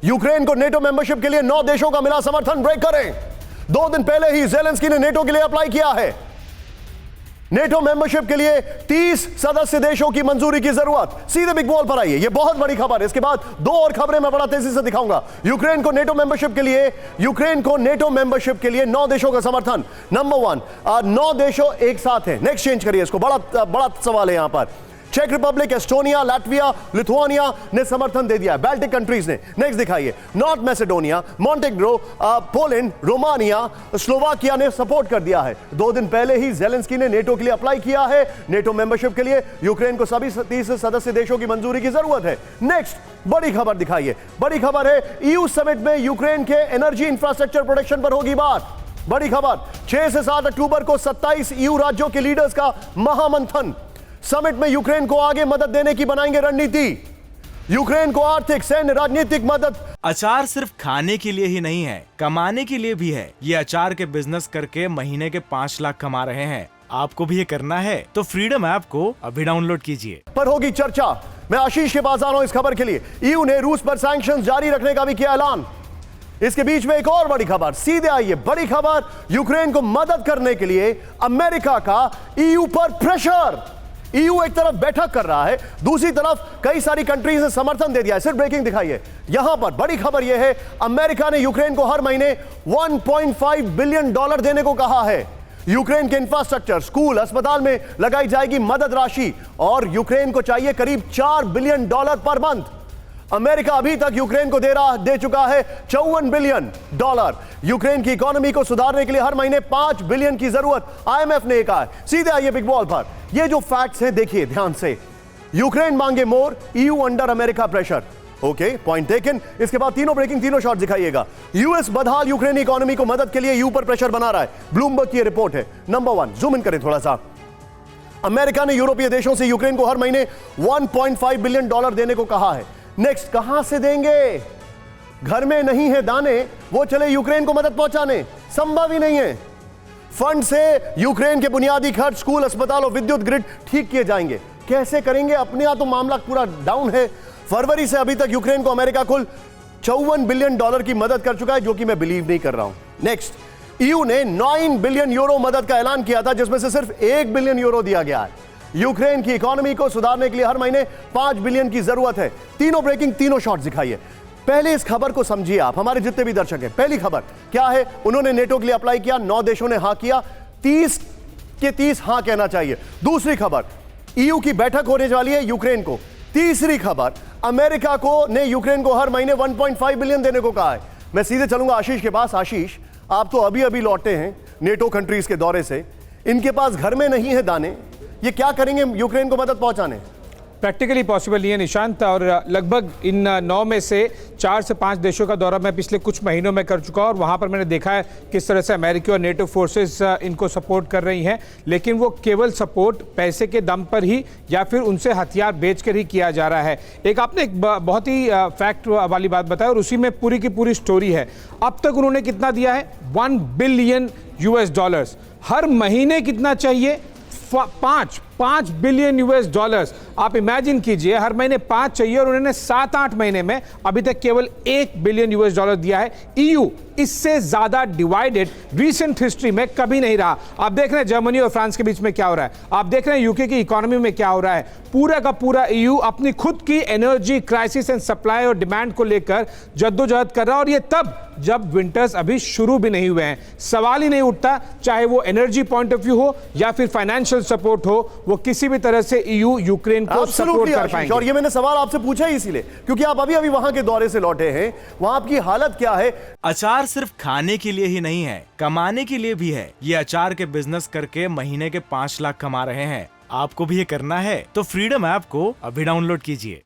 Ukraine को NATO membership के लिए 9 देशों का मिला समर्थन। ब्रेक करें। 2 दिन पहले ही ज़ेलेंस्की ने नेटो के लिए अप्लाई किया है। नेटो मेंबरशिप के लिए 30 सदस्य देशों की मंजूरी की जरूरत। सीधे बिग बॉल पर आइए, यह बहुत बड़ी खबर है। इसके बाद 2 और खबरें मैं बड़ा तेजी से दिखाऊंगा। यूक्रेन को नेटो मेंबरशिप के लिए 9 देशों का समर्थन। नंबर 1, 9 देशों एक साथ हैं। नेक्स्ट चेंज करिए इसको, बड़ा सवाल है यहां पर। चेक रिपब्लिक, एस्टोनिया, लाटविया, लिथुआनिया ने समर्थन दे दिया है, बाल्टिक कंट्रीज ने। नेक्स्ट दिखाइए, North Macedonia, Montenegro, Poland, Romania, Slovakia ने सपोर्ट कर दिया है। 2 दिन पहले ही ज़ेलेंस्की ने नेटो के लिए अप्लाई किया है। नेटो मेंबरशिप के लिए यूक्रेन को सभी 30 सदस्य देशों की मंजूरी की जरूरत है। नेक्स्ट बड़ी खबर दिखाइए। बड़ी खबर है, ईयू समिट में यूक्रेन के एनर्जी इंफ्रास्ट्रक्चर प्रोटेक्शन पर होगी बात। बड़ी खबर, 6 से 7 अक्टूबर को 27 ईयू राज्यों के लीडर्स का महामंथन। समिट में यूक्रेन को आगे मदद देने की बनाएंगे रणनीति। यूक्रेन को आर्थिक, सैन्य, राजनीतिक मदद। अचार सिर्फ खाने के लिए ही नहीं है, कमाने के लिए भी है। ये अचार के बिजनेस करके महीने के 5 लाख कमा रहे हैं। आपको भी ये करना है तो फ्रीडम ऐप को अभी डाउनलोड कीजिए। पर होगी चर्चा। मैं आशीष के पास आ रहा हूं इस खबर के लिए। ईयू ने रूस पर सैंक्शंस जारी रखने का भी किया ऐलान। इसके बीच में एक और बड़ी खबर, सीधे आइए। बड़ी खबर, यूक्रेन को मदद करने के लिए अमेरिका का ईयू पर प्रेशर। ईयू एक तरफ बैठक कर रहा है, दूसरी तरफ कई सारी कंट्रीज ने समर्थन दे दिया है। सिर्फ ब्रेकिंग दिखाइए यहां पर। बड़ी खबर यह है, अमेरिका ने यूक्रेन को हर महीने $1.5 बिलियन देने को कहा है। यूक्रेन के इंफ्रास्ट्रक्चर, स्कूल, अस्पताल में लगाई जाएगी मदद राशि और यूक्रेन को चाहिए करीब $4 बिलियन पर मंथ। अमेरिका अभी तक यूक्रेन को दे चुका है $54 बिलियन। यूक्रेन की इकोनॉमी को सुधारने के लिए हर महीने $5 बिलियन की जरूरत आईएमएफ ने कहा है। सीधे आइए बिग बॉल पर। ये जो फैक्ट्स हैं देखिए ध्यान से। यूक्रेन मांगे more, EU under America pressure. Okay, point taken. इसके बाद तीनों ब्रेकिंग, तीनों शॉट दिखाइएगा। यूएस बदहाल यूक्रेनी इकोनॉमी को मदद के लिए ईयू पर प्रेशर बना रहा है। ब्लूमबर्ग की रिपोर्ट है। नंबर 1, जूम इन करें थोड़ा सा। अमेरिका ने यूरोपीय देशों से यूक्रेन को हर महीने $1.5 बिलियन देने को कहा है। नेक्स्ट, कहां से देंगे? घर में नहीं है दाने, वो चले यूक्रेन को मदद पहुंचाने, संभव ही नहीं है। फंड से यूक्रेन के बुनियादी खर्च, स्कूल, अस्पताल और विद्युत ग्रिड ठीक किए जाएंगे। कैसे करेंगे? अपने यहां तो मामला पूरा डाउन है। फरवरी से अभी तक यूक्रेन को अमेरिका कुल $54 बिलियन की मदद कर चुका है, जो कि मैं बिलीव नहीं कर रहा हूं। नेक्स्ट, ईयू ने 9 बिलियन यूरो मदद का ऐलान किया था, जिसमें से सिर्फ 1 बिलियन यूरो दिया गया है। यूक्रेन की इकोनॉमी को सुधारने के लिए हर महीने $5 बिलियन की जरूरत है। तीनों ब्रेकिंग, तीनों शॉट्स दिखाइए। पहले इस खबर को समझिए आप, हमारे जितने भी दर्शक हैं। पहली खबर क्या है? उन्होंने नेटो के लिए अप्लाई किया, 9 देशों ने हां किया, 30 के 30 हां कहना चाहिए। दूसरी खबर, ईयू की बैठक होने वाली है यूक्रेन को। तीसरी खबर, अमेरिका को ने यूक्रेन को हर महीने $1.5 बिलियन देने को कहा है। मैं सीधे चलूंगा आशीष के पास। आशीष, आप तो अभी लौटे हैं नेटो कंट्रीज के दौरे से। इनके पास घर में नहीं है दाने, ये क्या करेंगे यूक्रेन को मदद पहुंचाने? प्रैक्टिकली पॉसिबल नहीं है निशांत। और लगभग इन 9 में से 4 से 5 देशों का दौरा मैं पिछले कुछ महीनों में कर चुका हूं और वहां पर मैंने देखा है किस तरह से अमेरिकी और नेटो फोर्सेस इनको सपोर्ट कर रही हैं। लेकिन वो केवल सपोर्ट पैसे के दम पर ही या फिर उनसे हथियार बेचकर ही किया जा रहा है। आपने एक बहुत ही फैक्ट वाली बात बताई और उसी में पूरी की पूरी स्टोरी है। अब तक उन्होंने कितना दिया है? $1 बिलियन। हर महीने कितना चाहिए? 5 बिलियन $। आप इमेजिन कीजिए, हर महीने 5 चाहिए और उन्होंने 7-8 महीने में अभी तक केवल $1 बिलियन दिया है। ईयू इससे ज्यादा डिवाइडेड रीसेंट हिस्ट्री में कभी नहीं रहा। आप देख रहे हैं जर्मनी और फ्रांस के बीच में क्या हो रहा है, आप देख रहे हैं यूके की इकोनॉमी में क्या हो रहा है। पूरा का पूरा ईयू अपनी खुद की एनर्जी क्राइसिस एंड सप्लाई और डिमांड को लेकर जद्दोजहद कर रहा है, और ये तब जब विंटर्स अभी शुरू भी नहीं हुए हैं। सवाल ही नहीं उठता, चाहे वो एनर्जी पॉइंट ऑफ व्यू हो या फिर फाइनेंशियल सपोर्ट हो, वो किसी भी तरह से ईयू यूक्रेन को सपोर्ट कर पाएंगे। और ये मैंने सवाल आपसे पूछा ही इसीलिए क्योंकि आप अभी वहां के दौरे से लौटे हैं। वहां आपकी हालत क्या है? अचार सिर्फ खाने के लिए ही नहीं है, कमाने के लिए भी है। ये अचार के बिजनेस करके महीने के 5 लाख कमा रहे हैं। आपको भी ये करना है तो फ्रीडम ऐप को अभी डाउनलोड कीजिए।